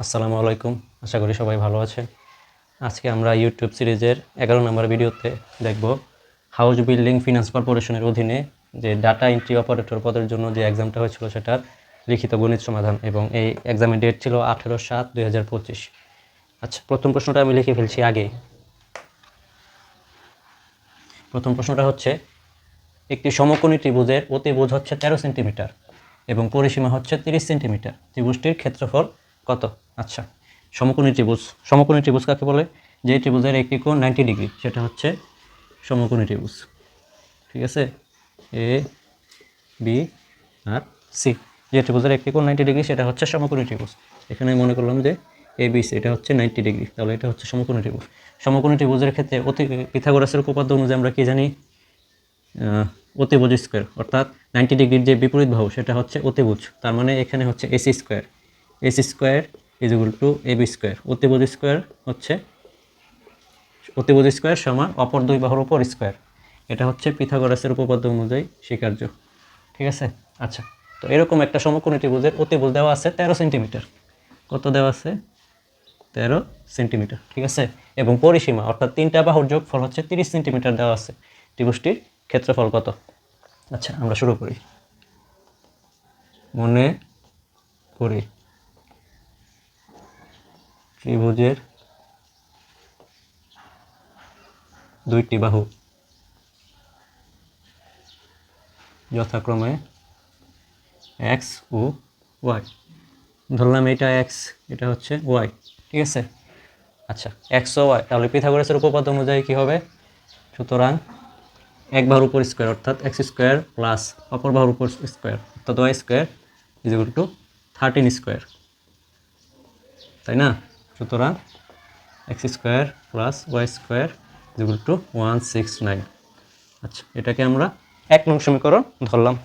আসসালামু আলাইকুম। আশা করি সবাই ভালো আছেন। আজকে আমরা ইউটিউব সিরিজের 11 নম্বর ভিডিওতে দেখব হাউস বিল্ডিং ফিনান্স কর্পোরেশনের অধীনে যে ডাটা এন্ট্রি অপারেটর পদের জন্য যে এক্সামটা হয়েছিল সেটার লিখিত গণিত সমাধান, এবং এই এক্সামের ডেট ছিল 18/7/2025। আচ্ছা, প্রথম প্রশ্নটা আমি লিখে ফেলছি আগেই। প্রথম প্রশ্নটা হচ্ছে, একটি সমকোণী ত্রিভুজের অতিভুজ হচ্ছে 13 সেন্টিমিটার এবং পরিসীমা হচ্ছে 30 সেন্টিমিটার। ত্রিভুজটির ক্ষেত্রফল কত? আচ্ছা, সমকোণী ত্রিভুজ কাকে বলে? যে ত্রিভুজের একটি কোণ 90 ডিগ্রি সেটা হচ্ছে সমকোণী ত্রিভুজ। ঠিক আছে, এ বি আর সি। যে ত্রিভুজের একটি কোণ 90 ডিগ্রি সেটা হচ্ছে সমকোণী ত্রিভুজ। এখানে মনে করলাম যে এ বি সি এটা হচ্ছে 90 ডিগ্রি, তাহলে এটা হচ্ছে সমকোণী ত্রিভুজ। সমকোণী ত্রিভুজের ক্ষেত্রে পিথাগোরাসের উপপাদ্য অনুযায়ী আমরা কি জানি? অতিভুজ স্কোয়ার, অর্থাৎ 90 ডিগ্রির যে বিপরীত বাহু সেটা হচ্ছে অতিভুজ। তার মানে এখানে হচ্ছে AC square is equal to AB square. অতিভুজ স্কোয়ার সমান অপর দুই বাহুর উপর স্কোয়ার। এটা হচ্ছে পিথাগোরাসের উপপাদ্য অনুযায়ী স্বীকার্য। ঠিক আছে। আচ্ছা, তো এরকম একটা সমকোণী ত্রিভুজের অতিভুজ দেওয়া আছে 13 সেন্টিমিটার। কত দেওয়া আছে? 13 সেন্টিমিটার। ঠিক আছে, এবং পরিসীমা অর্থাৎ তিনটা বাহুর যোগফল হচ্ছে 30 সেন্টিমিটার দেওয়া আছে। ত্রিভুজটির ক্ষেত্রফল কত? আচ্ছা, আমরা শুরু করি। মনে করি ত্রিভুজের দুইটি বাহু যথাক্রমে এক্স ও ওয়াই। ধরলাম এটা এক্স, এটা হচ্ছে ওয়াই। ঠিক আছে। আচ্ছা, এক্স ও ওয়াই, তাহলে পিথাগোরাসের উপপাদ্য অনুযায়ী কী হবে? সুতরাং এক বাহুর উপর স্কোয়ার অর্থাৎ এক্স স্কোয়ার প্লাস অপর বাহুর উপর স্কোয়ার অর্থাৎ y square is equal to 13 square, তাই না? সুতরাং x square plus y square is equal to 169। আচ্ছা, এটাকে আমরা 1 নং সমীকরণ ধরলাম।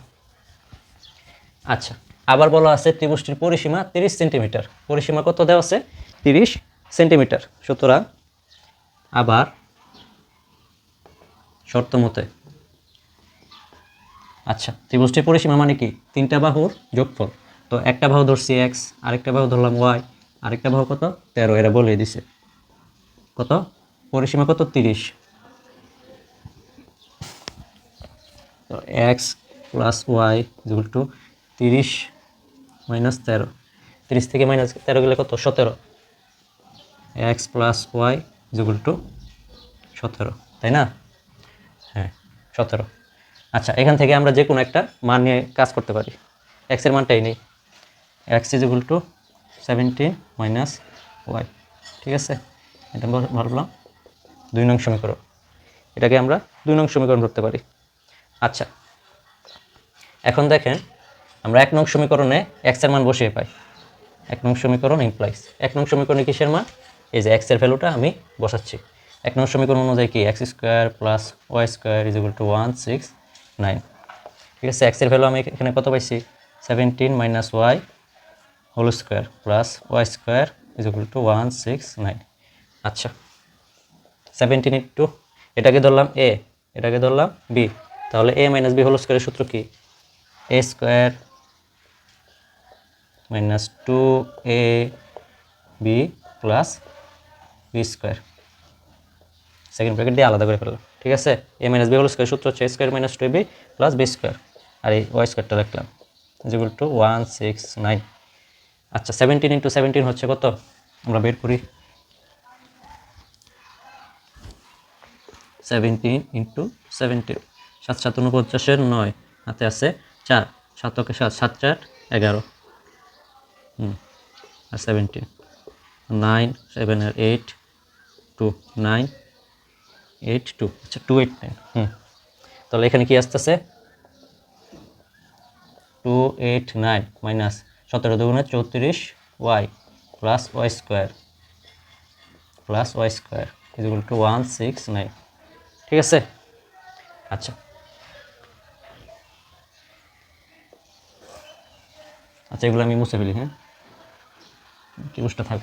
আচ্ছা, আবার বলা আছে ত্রিভুজটির পরিসীমা 30 সেন্টিমিটার। পরিসীমা কত দেওয়া আছে? 30 সেন্টিমিটার। সুতরাং আবার শর্ত মতে, আচ্ছা, ত্রিভুজটির পরিসীমা মানে কি? তিনটা বাহুর যোগফল। তো একটা বাহু ধরছি এক্স, আরেকটা বাহু ধরলাম ওয়াই, আরেকটা বাহু কত? 13। এরা বলে দিছে কত? পরিসীমা কত? 30। তো x plus y equal to 30 minus 13। 30 থেকে মাইনাস 13 গেলে কত? 17। X plus y equal to 17, তাই না? হ্যাঁ, 17। আচ্ছা, এখান থেকে আমরা যে কোনো একটা মান নিয়ে কাজ করতে পারি। এক্সের মানটাই নেই। X is equal to 17 minus y. ঠিক আছে, এটা ভাবলাম 2 নং সমীকরণ। এটাকে আমরা 2 নং সমীকরণ ধরতে পারি। আচ্ছা, এখন দেখেন আমরা 1 নং সমীকরণে এক্সের মান বসিয়ে পাই। 1 নং সমীকরণ ইমপ্লাইজ 1 নং সমীকরণে কিসের মান? এই যে এক্সের ভ্যালুটা আমি বসাচ্ছি। 1 নং সমীকরণ অনুযায়ী কি? X square plus y square is equal to 169। ঠিক আছে, এক্সের ভ্যালু আমি এখানে কত পাইছি? 17 minus y whole square plus y square is equal to 169। আচ্ছা, 17 ইন্টু এটাকে ধরলাম এ, এটাকে ধরলাম বি, তাহলে এ মাইনাস বি হোল স্কোয়ারের সূত্র কি? A square minus 2 A B plus B square. Second bracket দিয়ে আলাদা করে ফেললাম। ঠিক আছে, A minus B whole square সূত্র হচ্ছে A square minus 2ab plus B square, আর এই ওয়াই স্কোয়ারটা রাখলাম ইজ ইকুয়াল টু 169। আচ্ছা, 17 ইন্টু 17 হচ্ছে কত? আমরা বের করি। 17 ইন্টু 17, 7 7 49 9, হাতে আছে 4, 7 কে 7, 7 4 11, আর 17 9 7 আর 8 2 9 8 2। আচ্ছা, 289। তাহলে এখানে কি আসতেছে? 289 মাইনাস 17 দুগুণে 34 y plus y square is equal to 169। ঠিক আছে। আচ্ছা আচ্ছা, এগুলো আমি মুছে ফেলি। হ্যাঁ, ত্রিভুজটা থাক।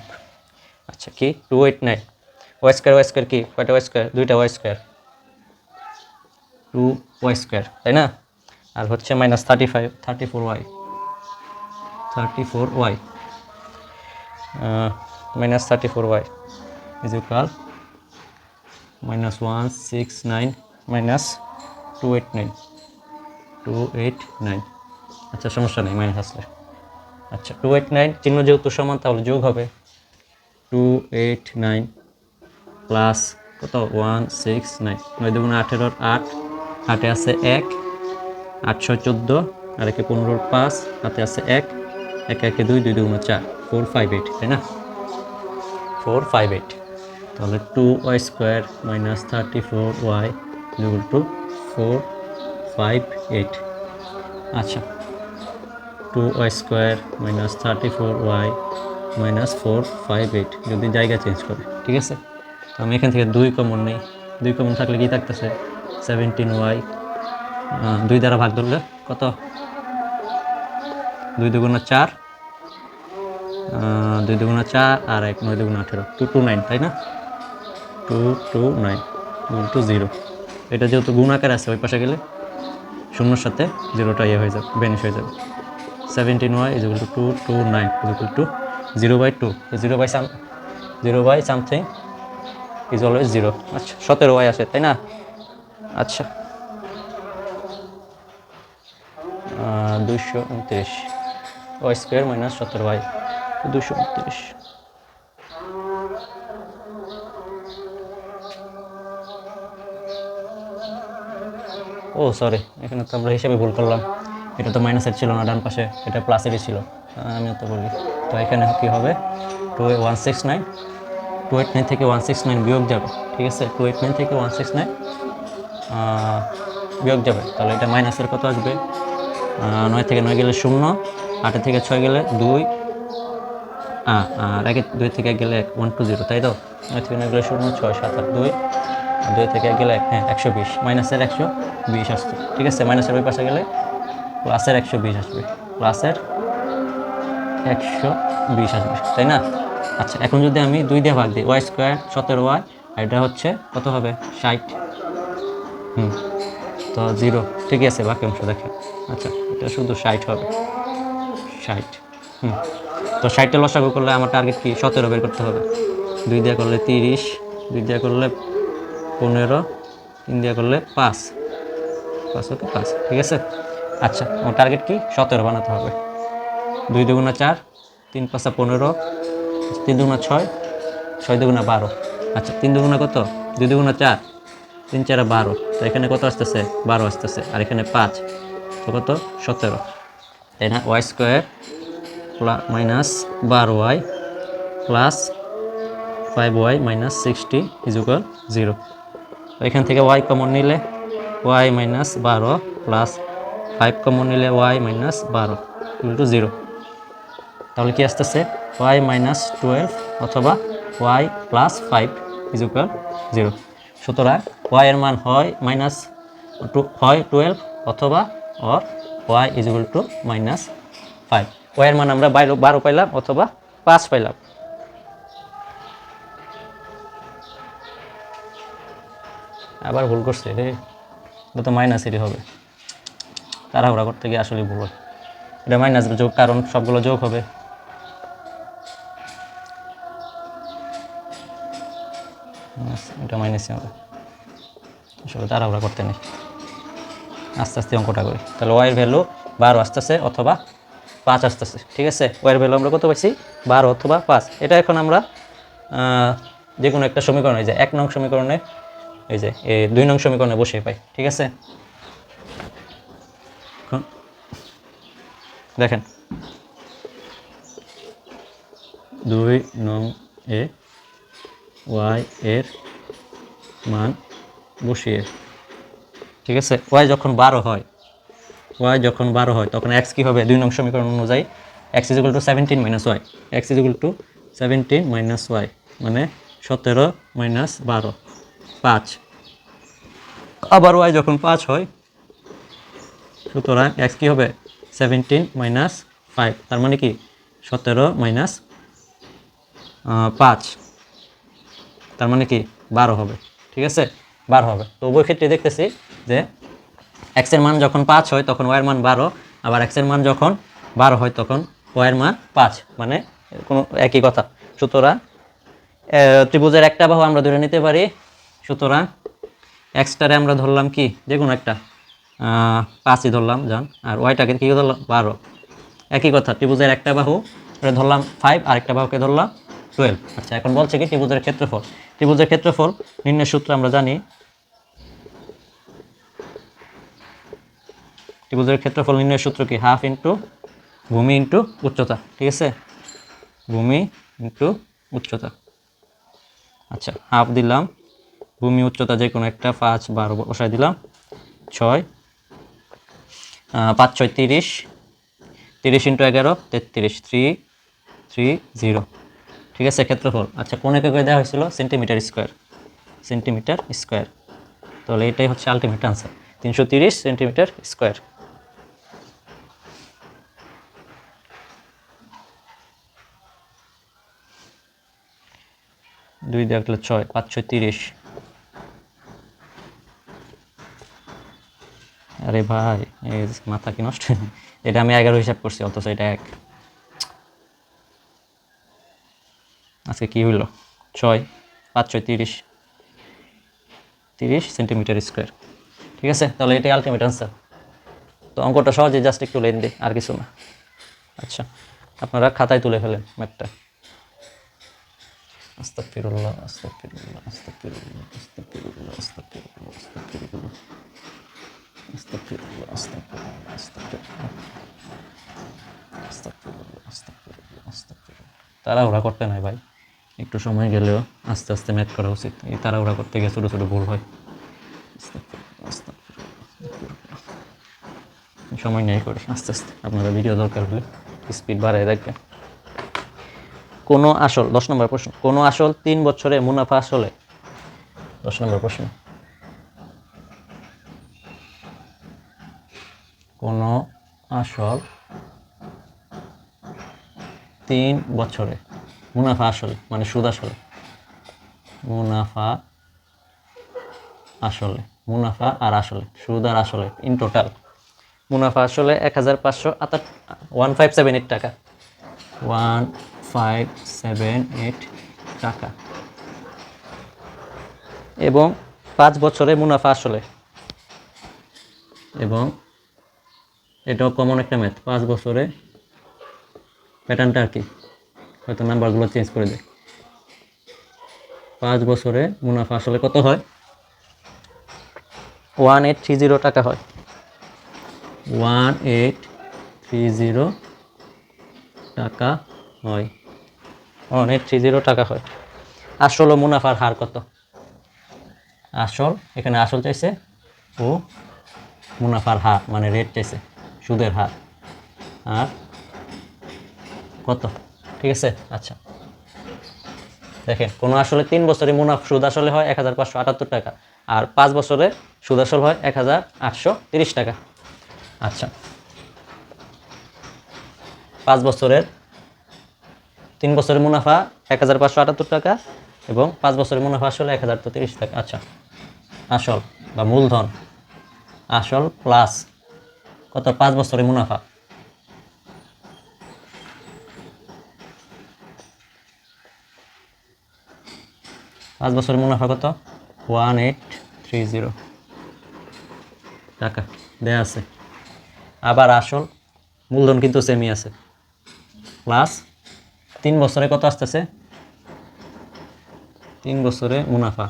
আচ্ছা, কি 289 ওয়াই স্কোয়ার কি? কয়টা ওয়াই স্কোয়ার? দুইটা ওয়াই স্কোয়ার, 2 ওয়াই স্কোয়ার, তাই না? আর হচ্ছে minus 34 y minus 34y is equal -169 minus 289 আচ্ছা সমস্যা নেই মাইনাস আসলে। আচ্ছা 289 চিহ্ন যেহেতু সমান তাহলে যোগ হবে 289 প্লাস কত 169 9 দুগুণ 18 8 হাতে আছে 1 8 6 14 আর একে 15 5 হাতে আছে 1 1 1 2 2 দুগুণ 4 458 তাই না 458 তাহলে 2y² minus 34y equal to 458 আচ্ছা 2y² মাইনাস 34y মাইনাস 458 যদি জায়গা চেঞ্জ করে ঠিক আছে। তো আমি এখান থেকে 2 কমন নেই, 2 কমন থাকলে কি থাকতেছে 17y 2 দ্বারা ভাগ ধরলে কত 2 দুগুণ 4 2 দুগুণ 4 আর 1 9 দুগুণ 18 229 তাই না 229 টু 0 এটা যেহেতু গুণ আকারে আছে ওই পাশে গেলে শূন্যর সাথে 0টা ইয়ে হয়ে যাবে বেনিশ হয়ে যাবে 17y is equal to 229 is equal to 0/2 0 by something is always 0 আচ্ছা 17y আসে তাই না। আচ্ছা 229 y² মাইনাস 17y 229 ও সরি এখানে তো আমরা হিসাবে ভুল করলাম, এটা তো মাইনাসের ছিল না ডান পাশে, এটা প্লাসেরই ছিল আমিও তো বলি। তো এখানে কী হবে 169 289 থেকে 169 বিয়োগ যাবে ঠিক আছে 289 থেকে 169 বিয়োগ যাবে তাহলে এটা মাইনাসের কত আসবে 9 থেকে 9 গেলে 0 8 থেকে 6 গেলে 2 আর 2 থেকে 1 গেলে 1 2 0 তাই তো 9 থেকে 9 গেলে 0 6 7 8 2 2 থেকে 1 গেলে 1 হ্যাঁ 120 মাইনাসের 120 আসবে ঠিক আছে মাইনাসের ওই পাশে গেলে প্লাসের 120 আসবে প্লাসের 120 আসবে তাই না। আচ্ছা এখন যদি আমি 2 দিয়ে ভাগ দিই y² 17y আর এটা হচ্ছে কত হবে 60 তো 0 ঠিক আছে বাকি অংশ দেখেন আচ্ছা এটা শুধু 60 হবে 60 তো 60 লসাগু করলে আমার টার্গেট কি 17 বের করতে হবে 2 দিয়ে করলে 30 2 দিয়ে করলে 15 3 দিয়ে করলে 5 হতে 5 ঠিক আছে। আচ্ছা আমার টার্গেট কি 17 বানাতে হবে 2 দুগুণা 4 3 5 15 3 দুগুণা 6 6 দুগুণা 12 আচ্ছা 3 দুগুণা কত 2 দুগুণা 4 3 4 12 তো এখানে কত আসতেছে 12 আসতেছে আর এখানে 5 তো কত 17 তাই না y² minus 12y plus 5y minus 60 is equal 0 তো এখান থেকে y কমন নিলে y মাইনাস 12 প্লাস 5 কমন নিলে y মাইনাস 12 ইকুয়াল টু 0 তাহলে কি আসতেছে y মাইনাস 12 অথবা y প্লাস 5 ইজ ইকুয়াল 0 সুতরাং y এর মান হয় মাইনাস হয় 12 অথবা or y is equal two minus 5 y এর মান আমরা 12 পাইলাম অথবা 5 পাইলাম। আবার ভুল করছে রে এটা তো মাইনাসেরই হবে তাড়াহুড়া করতে গিয়ে আসলে ভুল হয় এটা মাইনাস যোগ কারণ সবগুলো যোগ হবে এটা মাইনাসই হবে আসলে তাড়াহুড়া করতে নেই আস্তে আস্তে অঙ্কটা করি তাহলে ওয়াইয়ের ভ্যালু 12 আসতেছে অথবা 5 আসতেছে ঠিক আছে ওয়াইয়ের ভ্যালু আমরা কত পাইছি 12 অথবা 5 এটা এখন আমরা যে কোনো একটা সমীকরণ এই যে 1 নং সমীকরণে এই যে 2 নং সমীকরণে বসে পাই ঠিক আছে। দেখেন 2 নং এ ওয়াই এর মান বসিয়ে ঠিক আছে ওয়াই যখন 12 হয় তখন এক্স কি হবে 2 নং সমীকরণ অনুযায়ী x = 17 - y x = 17 - y মানে 17 - 12 5 আবার y যখন 5 হয় সুতরাং x কি হবে 17 - 5 তার মানে কি 17 - 5 তার মানে কি 12 হবে ঠিক আছে 12 হবে। তো উভয় ক্ষেত্রে দেখতেছি যে x এর মান যখন 5 হয় তখন y এর মান 12 আবার x এর মান যখন 12 হয় তখন y এর মান 5 মানে কোনো একই কথা। সুতরাং ত্রিভুজের একটা বাহু আমরা ধরে নিতে পারি। সুতরাং এক্সটারে আমরা ধরলাম কি, যে কোনো একটা 5ই ধরলাম যান, আর ওয়াইটাকে কী ধরলাম 12। একই কথা, ত্রিভুজের একটা বাহু ধরলাম 5, আরেকটা বাহুকে ধরলাম 12। আচ্ছা, এখন বলছে কি ত্রিভুজের ক্ষেত্রফল। ত্রিভুজের ক্ষেত্রফল নির্ণয়ের সূত্র আমরা জানি। ত্রিভুজের ক্ষেত্রফল নির্ণয়ের সূত্র কি, হাফ ইন্টু ভূমি ইন্টু উচ্চতা। ঠিক আছে, ভূমি ইন্টু উচ্চতা। আচ্ছা, হাফ দিলাম, ভূমি উচ্চতা যে কোনো একটা 5 12 বসাই দিলাম, 6 5 6 30, 30 ইন্টু 11 33, 330। ঠিক আছে, ক্ষেত্রফল। আচ্ছা, কোন এককে দেওয়া হয়েছিল, সেন্টিমিটার স্কোয়ার, সেন্টিমিটার স্কোয়ার। তাহলে এটাই হচ্ছে আলটিমেট আনসার, 330 সেন্টিমিটার স্কোয়ার। দুই দিয়ে একটা 6, 5 6 30। আরে ভাই, এই মাথা কি নষ্ট, এটা আমি 11 হিসাব করছি, অথচ এটা 1। আজকে কি হইল, 6 5 6 30, 30 সেন্টিমিটার স্কোয়ার। ঠিক আছে, তাহলে এটাই আলটিমেট আনসার। তো অঙ্কটা সহজে, জাস্ট একটু লেন্দি, আর কিছু না। আচ্ছা, আপনারা খাতায় তুলে ফেলেন ম্যাপটা। আস্তাগফিরুল্লাহ, আস্তাগফিরুল্লাহ, আস্তাগফিরুল্লাহ, আস্তাগফিরুল্লাহ, আস্তাগফিরুল্লাহ, আস্তাগফিরুল্লাহ, আস্তাগফিরুল্লাহ, আস্তাগফিরুল্লাহ, আস্তাগফিরুল্লাহ, আস্তাগফিরুল্লাহ, আস্তাগফিরুল্লাহ। তাড়াহুড়া করতে নাই ভাই, একটু সময় গেলেও আস্তে আস্তে ম্যাথ করা উচিত। এই তাড়াহুড়া করতে গিয়ে ছোটো ছোটো ভুল হয়। সময় নেই করি আস্তে আস্তে, আপনারা ভিডিও দরকার হলে স্পিড বাড়ায় রাখবেন। কোনো আসল, 10 নম্বর প্রশ্ন, কোনো আসল 3 বছরে মুনাফা আসলে, 10 নম্বর প্রশ্ন, কোনো আসল 3 বছরে মুনাফা আসলে, মানে সুদ আসলে, মুনাফা আসলে, মুনাফা আর আসলে, সুদ আর আসলে ইন টোটাল, মুনাফা আসলে 1578 টাকা, 1578 টাকা। এবং 5 বছরে মুনাফা আসলে, এবং এটাও কমন একটা ম্যাথ, 5 বছরে প্যাটার্নটা আর কি, হয়তো নাম্বারগুলো চেঞ্জ করে দেয়। 5 বছরে মুনাফা আসলে কত হয়, 1830 টাকা হয়, 1830 টাকা হয়, 1830 টাকা হয়। আসল ও মুনাফার হার কত, আসল, এখানে আসল চাইছে, ও মুনাফার হার মানে রেট চাইছে, সুদের হার, আর কত। ঠিক আছে, আচ্ছা দেখেন, কোনো আসলে 3 বছরে মুনাফা সুদ আসলে হয় 1578 টাকা, আর 5 বছরে সুদ আসল হয় 1830 টাকা। আচ্ছা, 5 বছরের 3 বছরের মুনাফা 1578 টাকা, এবং 5 বছরের মুনাফা আসলে 1030 টাকা। আচ্ছা, আসল বা মূলধন, আসল প্লাস কত, 5 বছরের মুনাফা, পাঁচ বছরের মুনাফা কত, 1830 টাকা দেয়া আছে। আবার আসল মূলধন কিন্তু সেমই আছে, প্লাস 3 বছরে কত আসতেছে, 3 বছরে মুনাফা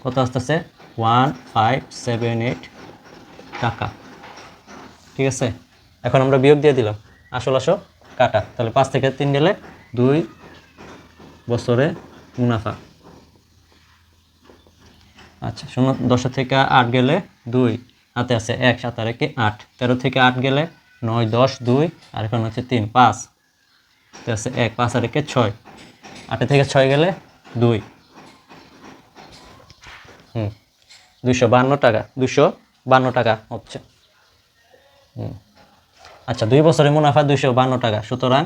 কত আসতেছে, 1578 টাকা। ঠিক আছে, এখন আমরা বিয়োগ দিয়ে দিলাম, আসল আসল কাটা, তাহলে 5 থেকে 3 গেলে 2 বছরে মুনাফা। আচ্ছা, 10 থেকে 8 গেলে 2, হাতে আছে 1, 7 আর 1 8, 13 থেকে 8 গেলে 9 10 2, আর এখন হচ্ছে 3 5, হাতে আছে 1, 5 আর 1 6, 8 থেকে 6 গেলে 2, 252 টাকা, 252 টাকা হচ্ছে। আচ্ছা, 2 বছরে মুনাফা 252 টাকা, সুতরাং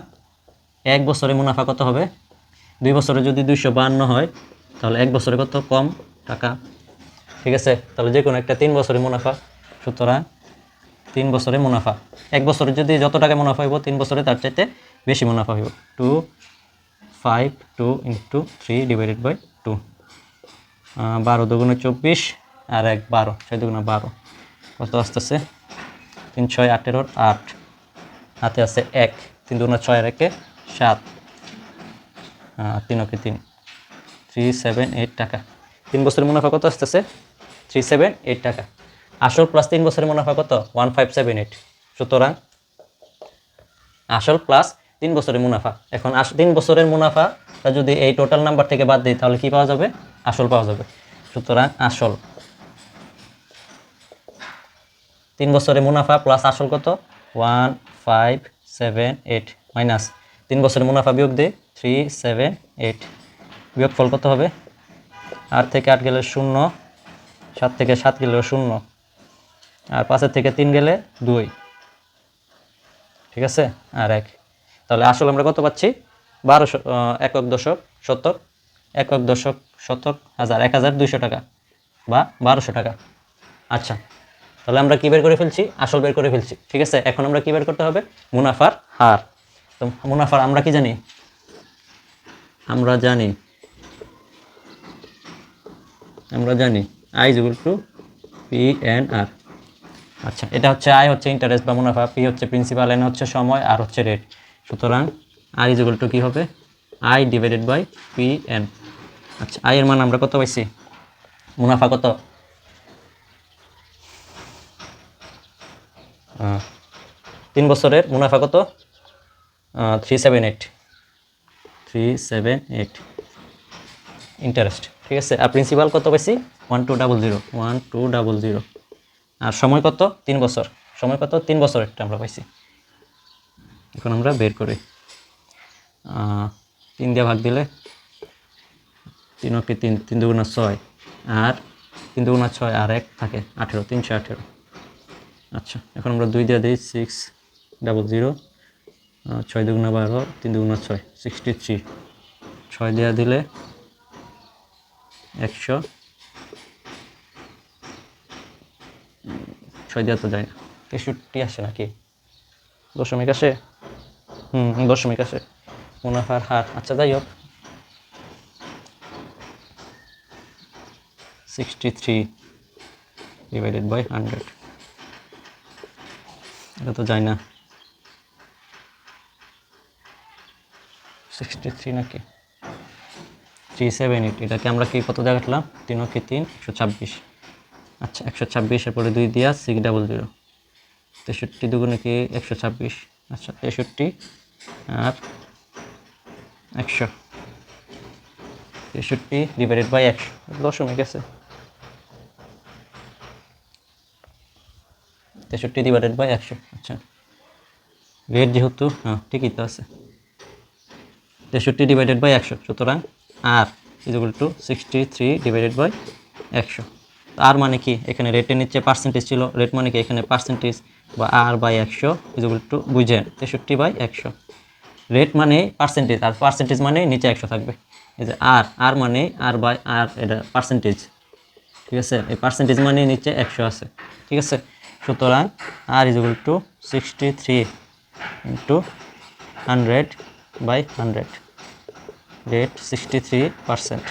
1 বছরে মুনাফা কত হবে, 2 বছরে যদি 252 হয়, তাহলে 1 বছরে কত কম টাকা। ঠিক আছে, তাহলে যে কোনো একটা 3 বছরে মুনাফা, সুতরাং 3 বছরে মুনাফা। 1 বছরে যদি যত টাকা মুনাফা হইব 3 বছরে তার চাইতে বেশি মুনাফা হইব। 2 ইন্টু 3 ডিভাইডেড বাই 2। 12 দুগুণে 24 আর 1 12, 6 দুগুণে 12, কত আসতেছে? 3 6 18, 8 হাতে আছে 1, 3 দুগুণে 6 আর 1 7, 3 ওকে 3, 378 টাকা। 3 বছরের মুনাফা কত আসতেছে? 378 টাকা। আসল প্লাস 3 বছরের মুনাফা কত? 1578। সুতরাং আসল প্লাস 3 বছরের মুনাফা। এখন 3 বছরের মুনাফাটা যদি এই টোটাল নাম্বার থেকে বাদ দিই তাহলে কি পাওয়া যাবে? আসল পাওয়া যাবে। সুতরাং আসল 3 বছরের মুনাফা প্লাস আসল কত? 1578 মাইনাস 3 বছরের মুনাফা বিয়োগ দিয়ে 378, বিয়োগফল কত হবে? 8 থেকে 8 গেলে 0, 7 থেকে 7 গেলে 0, আর 5 থেকে 3 গেলে 2, ঠিক আছে, আর 1। তাহলে আসলে আমরা কত পাচ্ছি? 1200 একক দশক শতক, একক দশক শতক হাজার, 1200 টাকা বা 1200 টাকা। আচ্ছা, তাহলে আমরা কি বের করে ফেলছি? আসল বের করে ফেলছি, ঠিক আছে। এখন আমরা কি বের করতে হবে? মুনাফার হার। তো মুনাফার আমরা কি জানি? আমরা জানি I = PNR। আচ্ছা, এটা হচ্ছে I হচ্ছে ইন্টারেস্ট বা মুনাফা, P হচ্ছে প্রিন্সিপাল, N হচ্ছে সময়, R হচ্ছে রেট। সুতরাং R = কি হবে? I divided by PN। আচ্ছা, I এর মান আমরা কত পাইছি? মুনাফা কত? 3 বছরের মুনাফা কত? 378 ইন্টারেস্ট, ঠিক আছে। আর প্রিন্সিপাল কত পাইছি? 1200। আর সময় কত? 3 বছর। সময় কত? 3 বছরেরটা আমরা পাইছি। এখন আমরা বের করি। 3 দিয়ে ভাগ দিলে 3 ওকে 3, 3 দুগুণা 6, আর 3 দুগুণা 6 আর 1 থাকে 18, 318। আচ্ছা, এখন আমরা 2 দিয়ে দিই 600, 6 দুগুণা 12, 3 দুগুণা 6, 63, 6 দিয়ে দিলে 100, 6 দেওয়া তো যায় না, 63 আসে নাকি? দশমিক আসে? দশমিক আসে। মুনাফার হার, আচ্ছা যাই হোক, 63 ডিভাইডেড বাই 100, এটা তো যায় না। 63 নাকি? 378, এটাকে আমরা কি কত দিয়ে কাটলাম? 3 ওকে 3, 126। আচ্ছা, 126 এর পরে 2 দিয়া 600, 63 দুগুণে কি 126। আচ্ছা, 63 আর 100, 63 ডিভাইডেড বাই 100, দশমিক আছে। 63 ডিভাইডেড বাই 100। আচ্ছা, রেট যেহেতু ঠিকই তো আছে, 63 ডিভাইডেড বাই 100। সুতরাং আর = 63 ডিভাইডেড বাই 100। আর মানে কি? এখানে রেটের নিচে পার্সেন্টেজ ছিল, রেট মানে কি? এখানে পার্সেন্টেজ বা আর বাই 100 = বুঝেন 63 বাই 100। রেট মানে পার্সেন্টেজ, আর পার্সেন্টেজ মানে নিচে 100 থাকবে। এই যে আর মানে আর বাই আর, এটা পার্সেন্টেজ, ঠিক আছে। এই পার্সেন্টেজ মানে নিচে 100 আছে, ঠিক আছে। সুতরাং আর = 63 ইন্টু 100/100, রেট 63%।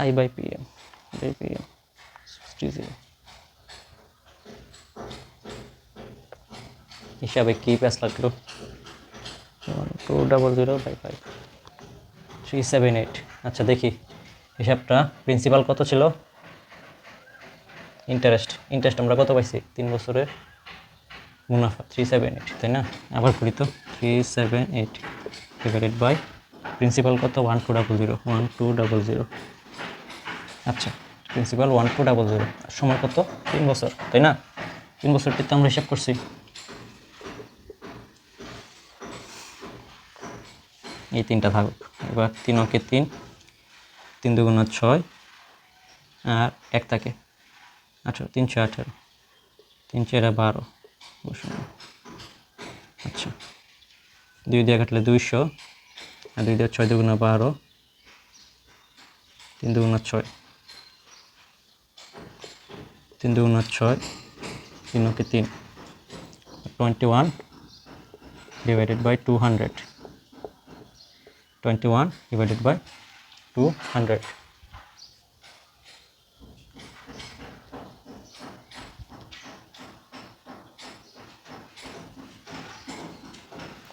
I/PM 60। হিসাবে কি প্যাচ লাগলো? 200/5, 378। আচ্ছা দেখি হিসাবটা। প্রিন্সিপাল কত ছিল? ইন্টারেস্ট আমরা কত পাইছি? 3 বছরের মুনাফা 378, তাই না? আবার করি তো, 378 ডিভাইডেড বাই প্রিন্সিপাল কত? 1200। আচ্ছা, প্রিন্সিপাল 1200, সময় কত? 3 বছর, তাই না? 3 বছরটি তো আমরা হিসাব করছি। এই 3টা থাকুক। এবার 3 ওকে 3, 3 দুগুণা 6 আর 1 থাকে 18, 318, 3 4 12। আচ্ছা, 2 দিয়ে কাটলে 200, আর 2 দিয়ে 6 দুগুণা 12, 3 দুগুণা 6, 3 দুগুণা 6, 3 ওকে 3, 21 divided by 200, 21 divided by 200.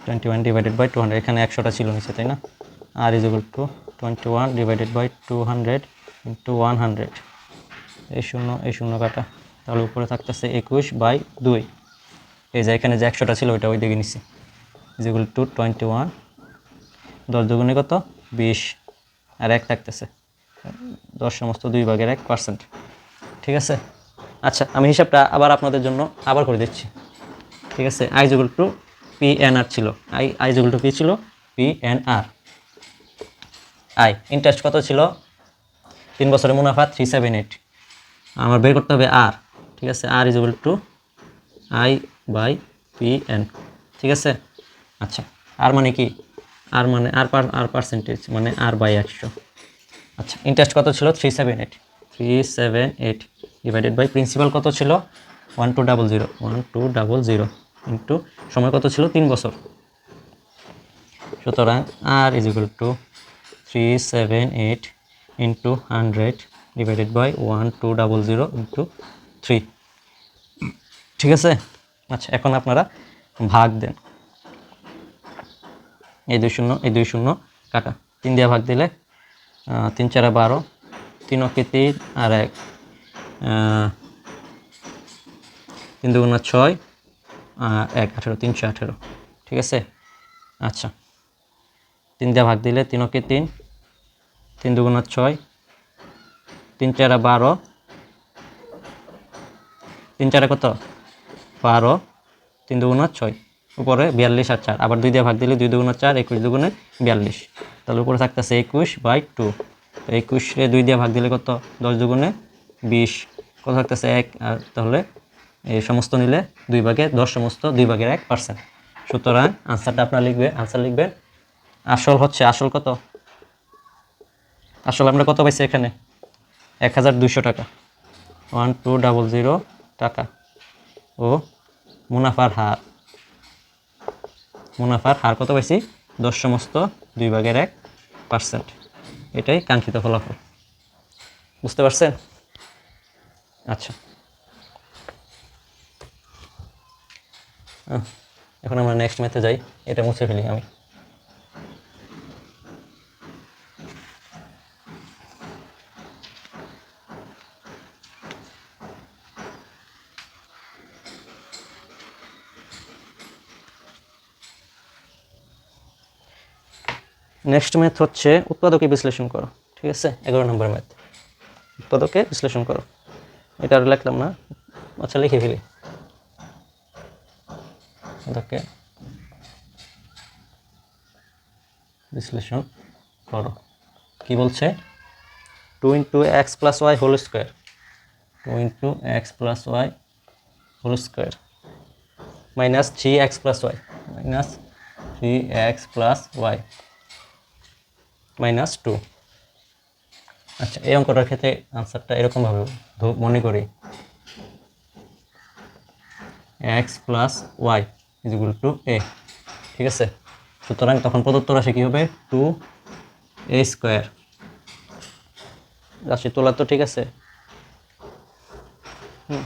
21 divided by 200, এখানে 100টা ছিল নিচে, তাই না? r is equal to 21 divided by 200 into 100, এই শূন্য কাটা, তাহলে উপরে থাকতেছে 21/2। এই যে এখানে যে 100টা ছিল ওইটা ওই দিকে নিছি, is equal to 21, 10 দুগুণে কত? 20, আর 1 থাকতেছে, 10 সমস্ত 2/1%, ঠিক আছে? আচ্ছা, আমি হিসাবটা আবার আপনাদের জন্য আবার করে দিচ্ছি, ঠিক আছে? i is equal to PNR ছিল, i is equal to কি ছিল? PNR। ইন্টারেস্ট কত ছিল? 3 বছরের মুনাফা 378। আমার বের করতে হবে আর, ঠিক আছে? r is equal to i/PN, ঠিক আছে? আচ্ছা, আর মানে কি? আর মানে আর পার্সেন্টেজ মানে r/100। আচ্ছা, ইন্টারেস্ট কত ছিল? 378 ডিভাইডেড বাই প্রিন্সিপাল কত ছিল? 1200 ইন্টু সময় কত ছিল? 3 বছর। সুতরাং r is equal to 378 into 100 divided by 1200 into 3, ঠিক আছে? আচ্ছা, এখন আপনারা ভাগ দেন, এই 2 শূন্য এই 2 শূন্য কাটা, 3 দিয়ে ভাগ দিলে 3 4 12, 3 ওকে 3 আর 1, 3 দুগুণা 6 আর 1 18, 318, ঠিক আছে? আচ্ছা, 3 দিয়ে ভাগ দিলে 3 ওকে 3, 3 দুগুণা 6, 3 4 12, 3 4 কত? 12, 3 দুগুণা 6, উপরে 42 আর 4, আবার 2 দিয়ে ভাগ দিলে 2 দুগুণা 4, 21 দুগুণে 42, তাহলে উপরে থাকতেছে 21/2। তো 21 2 দিয়ে ভাগ দিলে কত? 10 দুগুণে 20, কত থাকতেছে? 1, আর তাহলে এই সমস্ত নিলে 2/10 সমস্ত 2/1%। সুতরাং আনসারটা আপনারা আনসার লিখবেন, আসল হচ্ছে, আসল কত? আসল আমরা কত পাইছি এখানে? 1200 টাকা, 1200 টাকা। ও মুনাফার হার কত পাইছি? 10 সমস্ত 2/1%। এটাই কাঙ্ক্ষিত ফলাফল, বুঝতে পারছেন? আচ্ছা, এখন আমরা নেক্সট ম্যাথে যাই, এটা মুছে ফেলি আমি। নেক্সট ম্যাথ হচ্ছে উৎপাদকে বিশ্লেষণ করো, ঠিক আছে? 11 নম্বর ম্যাথ, উৎপাদকে বিশ্লেষণ করো। এটা আর লিখলাম না, আচ্ছা লিখে ফেলি। উৎপাদকে বিশ্লেষণ করো, কি বলছে? 2 × x + y whole square, 2 × x + y whole square minus 3x + y, minus 3x + y minus 2। আচ্ছা, এই অঙ্কটার ক্ষেত্রে আনসারটা এরকমভাবে মনে করি, x + y = a, ঠিক আছে? সুতরাং তখন প্রদত্ত রাশি কী হবে? 2a²। রাশি তোলা তো ঠিক আছে?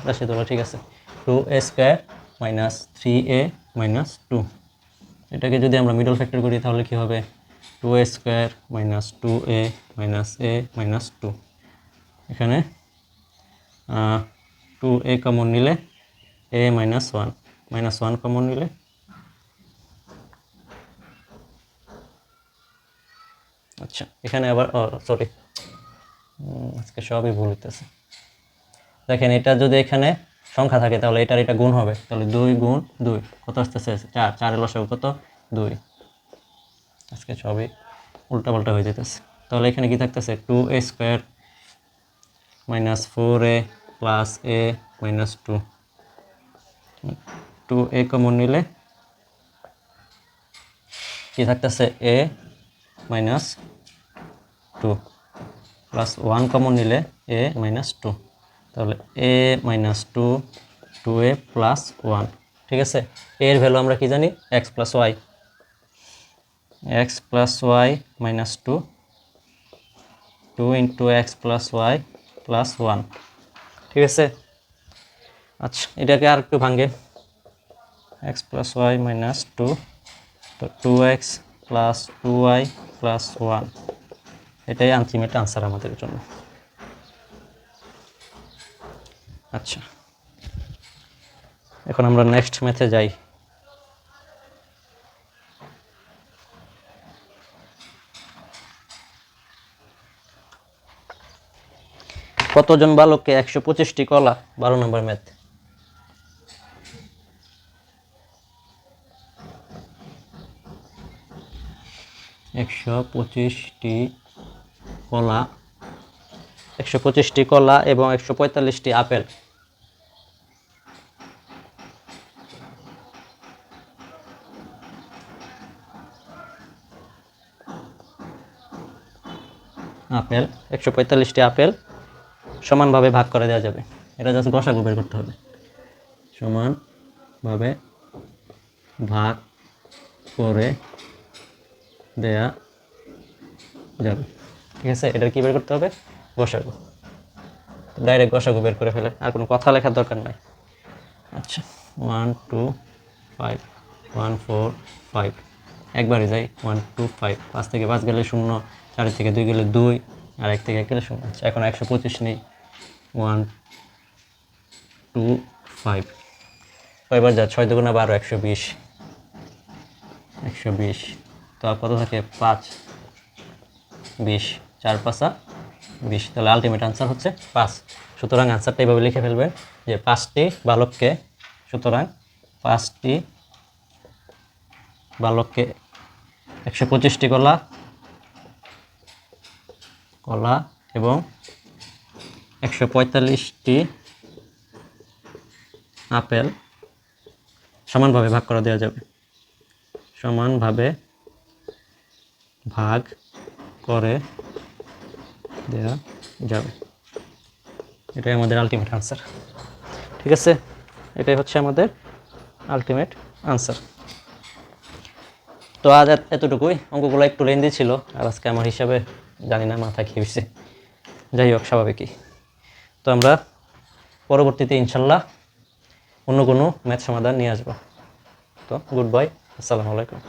রাশি তোলা ঠিক আছে। 2a² মাইনাস 3a মাইনাস 2, এটাকে যদি আমরা মিডল ফ্যাক্টর করি তাহলে কি হবে? 2a² minus 2a minus a minus 2, এখানে 2a কমন নিলে a মাইনাস 1, মাইনাস 1 কমন নিলে আচ্ছা, এখানে আবার সরি, আজকে সবই ভুল হইতেছে। দেখেন, এটা যদি এখানে সংখ্যা থাকে তাহলে এটার এটা গুণ হবে, তাহলে 2 × 2 কত আসতেছে? 4, 4 এর লসাগু কত? 2। আজকে সবই উল্টাপাল্টা হয়ে যেতেছে। তাহলে এখানে কি থাকতেছে? 2a² minus 4a plus a minus 2, 2a common নিলে কি থাকতেছে A minus two plus one common নিলে এ মাইনাস টু, তাহলে A minus two two A plus one. ঠিক আছে, এর ভ্যালু আমরা কি জানি X plus Y, X plus Y minus two, two into X plus Y plus one. ঠিক আছে, আচ্ছা এটাকে আর একটু ভাঙে, X plus Y minus two, তো two x plus two y plus one, এটাই আলটিমেট আনসার আমাদের জন্য। আচ্ছা এখন আমরা নেক্সট ম্যাথে যাই। কতজন বালককে 125টি কলা, 12 নম্বর ম্যাথ। একশো পঁচিশটি কলা এবং 145টি আপেল আপেল 145টি আপেল সমানভাবে ভাগ করে দেওয়া যাবে। এটা জাস্ট গসাগু বের করতে হবে। সমানভাবে ভাগ করে দেয়া যাবে। ঠিক আছে, এটা কি বের করতে হবে? গসাগু। ডাইরেক্ট গসাগু বের করে ফেলে, আর কোনো কথা লেখার দরকার নাই। আচ্ছা 1 2 5 1 4 5, একবারে যাই 1 2 5, 5 থেকে 5 গেলে 0, 4 থেকে 2 গেলে 2, আর 1 থেকে 1 গেলে 0। আচ্ছা এখন 125 নেই, 1 2 5, কয়বার যা 6 দুগুণা 12, 120, 120, তো আর কত থাকে 5 20, 4 5 20, তাহলে আলটিমেট আনসার হচ্ছে 5। সুতরাং আনসারটা এইভাবে লিখে ফেলবেন যে 5টি বালককে, সুতরাং 5টি বালককে 125টি কলা এবং 145টি আপেল সমানভাবে ভাগ করে দেওয়া যাবে। সমানভাবে ভাগ করে দেওয়া যাবে, এটাই আমাদের আলটিমেট আনসার। ঠিক আছে, এটাই হচ্ছে আমাদের আলটিমেট আনসার। তো আজ এতটুকুই, অঙ্কগুলো একটু লেন্দি ছিল, আর আজকে আমার হিসাবে জানি না মাথা কি হয়েছে, যাই হোক স্বাভাবিকই। তো আমরা পরবর্তীতে ইনশাল্লাহ অন্য কোনো ম্যাথ সমাধান নিয়ে আসবো। তো গুড বাই, আসসালামু আলাইকুম।